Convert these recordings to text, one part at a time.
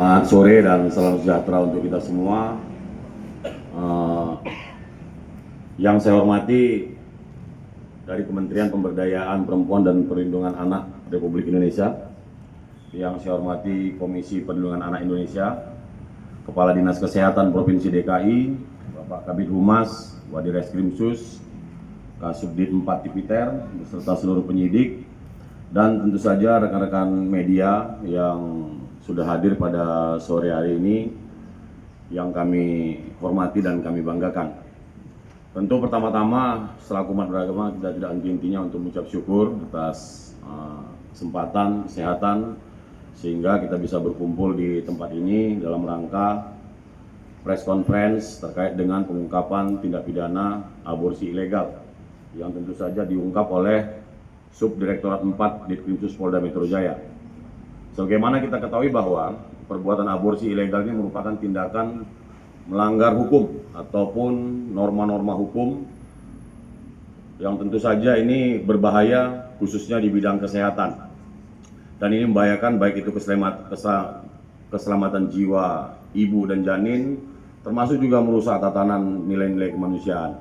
Selamat sore dan salam sejahtera untuk kita semua. Yang saya hormati dari Kementerian Pemberdayaan Perempuan dan Perlindungan Anak Republik Indonesia, yang saya hormati Komisi Perlindungan Anak Indonesia, Kepala Dinas Kesehatan Provinsi DKI, Bapak Kabid Humas, Wadireskrimsus, Kasubdit 4 Tipiter, beserta seluruh penyidik, dan tentu saja rekan-rekan media yang sudah hadir pada sore hari ini yang kami hormati dan kami banggakan. Tentu pertama-tama selaku umat beragama kita tidak henti-hentinya untuk mengucap syukur atas kesempatan, kesehatan, sehingga kita bisa berkumpul di tempat ini dalam rangka press conference terkait dengan pengungkapan tindak pidana aborsi ilegal yang tentu saja diungkap oleh Subdirektorat 4 Ditkrimsus Polda Metro Jaya. Sebagaimana kita ketahui bahwa perbuatan aborsi ilegal ini merupakan tindakan melanggar hukum ataupun norma-norma hukum yang tentu saja ini berbahaya khususnya di bidang kesehatan. Dan ini membahayakan baik itu keselamatan jiwa ibu dan janin, termasuk juga merusak tatanan nilai-nilai kemanusiaan.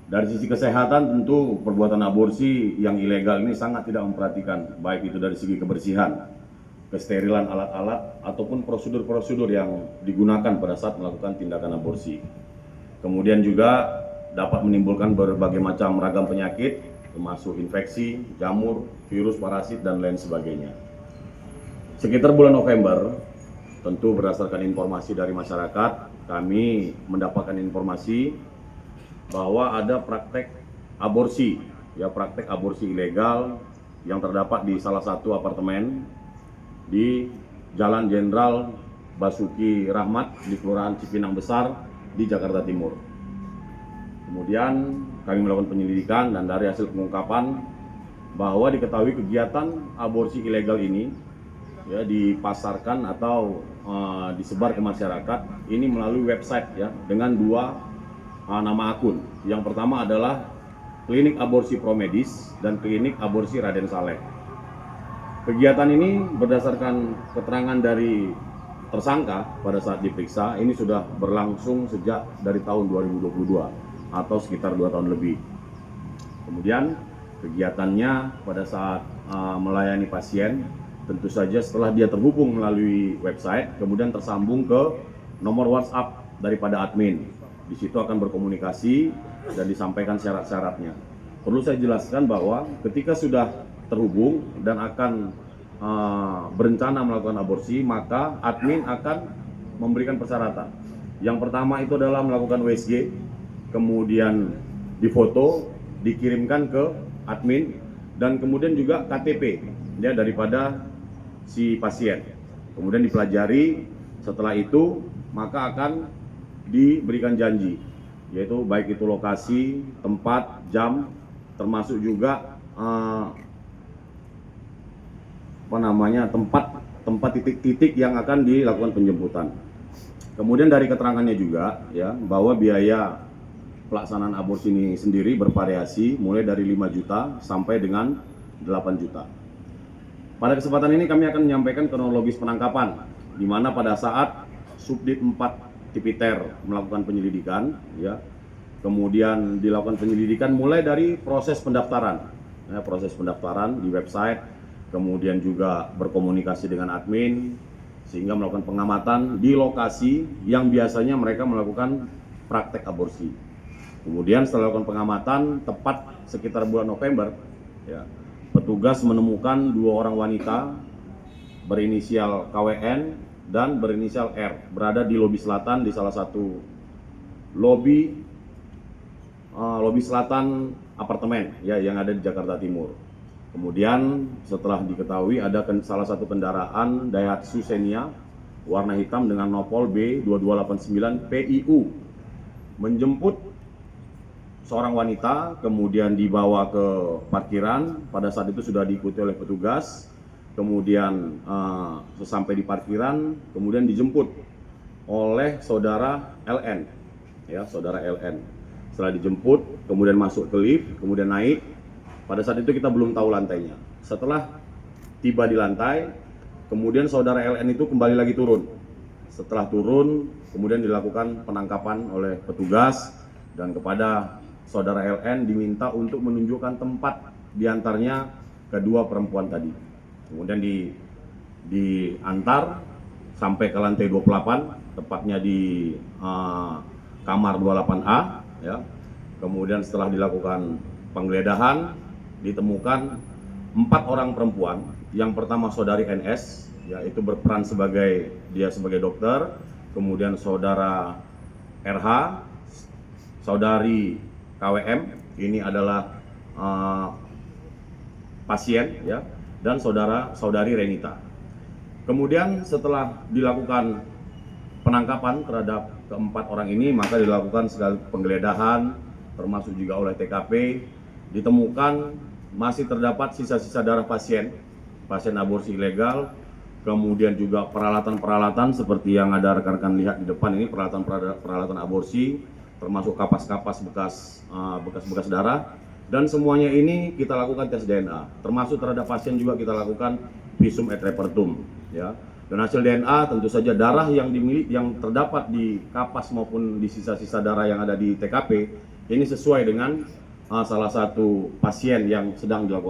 Dari sisi kesehatan tentu perbuatan aborsi yang ilegal ini sangat tidak memperhatikan baik itu dari segi kebersihan, kesterilan alat-alat, ataupun prosedur-prosedur yang digunakan pada saat melakukan tindakan aborsi. Kemudian juga dapat menimbulkan berbagai macam ragam penyakit, termasuk infeksi, jamur, virus, parasit, dan lain sebagainya. Sekitar bulan November, tentu berdasarkan informasi dari masyarakat, kami mendapatkan informasi bahwa ada praktek aborsi ilegal yang terdapat di salah satu apartemen di Jalan Jenderal Basuki Rahmat di Kelurahan Cipinang Besar di Jakarta Timur. Kemudian kami melakukan penyelidikan dan dari hasil pengungkapan bahwa diketahui kegiatan aborsi ilegal ini dipasarkan atau disebar ke masyarakat ini melalui website dengan dua nama akun. Yang pertama adalah Klinik Aborsi Promedis dan Klinik Aborsi Raden Saleh. Kegiatan ini berdasarkan keterangan dari tersangka pada saat diperiksa, ini sudah berlangsung sejak dari tahun 2022 atau sekitar 2 tahun lebih. Kemudian kegiatannya pada saat melayani pasien, tentu saja setelah dia terhubung melalui website, kemudian tersambung ke nomor WhatsApp daripada admin. Di situ akan berkomunikasi dan disampaikan syarat-syaratnya. Perlu saya jelaskan bahwa ketika sudah terhubung dan akan berencana melakukan aborsi, maka admin akan memberikan persyaratan. Yang pertama itu adalah melakukan USG, kemudian difoto, dikirimkan ke admin, dan kemudian juga KTP daripada si pasien. Kemudian dipelajari, setelah itu maka akan diberikan janji, yaitu baik itu lokasi, tempat, jam, termasuk juga tempat titik-titik yang akan dilakukan penjemputan. Kemudian dari keterangannya juga bahwa biaya pelaksanaan aborsi ini sendiri bervariasi mulai dari 5 juta sampai dengan 8 juta. Pada kesempatan ini kami akan menyampaikan kronologis penangkapan, di mana pada saat Subdit 4 Tipiter melakukan penyelidikan, kemudian dilakukan penyelidikan mulai dari proses pendaftaran di website, kemudian juga berkomunikasi dengan admin, sehingga melakukan pengamatan di lokasi yang biasanya mereka melakukan praktek aborsi. Kemudian setelah melakukan pengamatan, tepat sekitar bulan November, petugas menemukan 2 orang wanita berinisial KWN dan berinisial R berada di lobi selatan, di salah satu lobi selatan apartemen yang ada di Jakarta Timur. Kemudian setelah diketahui ada salah satu kendaraan Daihatsu Xenia warna hitam dengan nopol B2289 PIU menjemput seorang wanita, kemudian dibawa ke parkiran. Pada saat itu sudah diikuti oleh petugas. Kemudian sesampai di parkiran, kemudian dijemput oleh saudara LN, saudara LN. Setelah dijemput, kemudian masuk ke lift, kemudian naik. Pada saat itu kita belum tahu lantainya. Setelah tiba di lantai, Kemudian saudara LN itu kembali lagi turun. Setelah turun, kemudian dilakukan penangkapan oleh petugas dan kepada saudara LN diminta untuk menunjukkan tempat diantarnya kedua perempuan tadi. Kemudian diantar sampai ke lantai 28, tepatnya di kamar 28A. Ya. Kemudian setelah dilakukan penggeledahan, ditemukan 4 orang perempuan. Yang pertama saudari NS, yaitu berperan sebagai dokter. Kemudian saudara RH, saudari KWM, ini adalah pasien, ya, dan saudari Renita. Kemudian setelah dilakukan penangkapan terhadap keempat orang ini, maka dilakukan segala penggeledahan, termasuk juga oleh TKP. Ditemukan masih terdapat sisa-sisa darah pasien aborsi ilegal, kemudian juga peralatan-peralatan seperti yang ada rekan-rekan lihat di depan ini, peralatan aborsi, termasuk kapas-kapas bekas darah, dan semuanya ini kita lakukan tes DNA, termasuk terhadap pasien juga kita lakukan visum et repertum, ya. Dan hasil DNA tentu saja darah yang terdapat di kapas maupun di sisa-sisa darah yang ada di TKP ini sesuai dengan salah satu pasien yang sedang dilakukan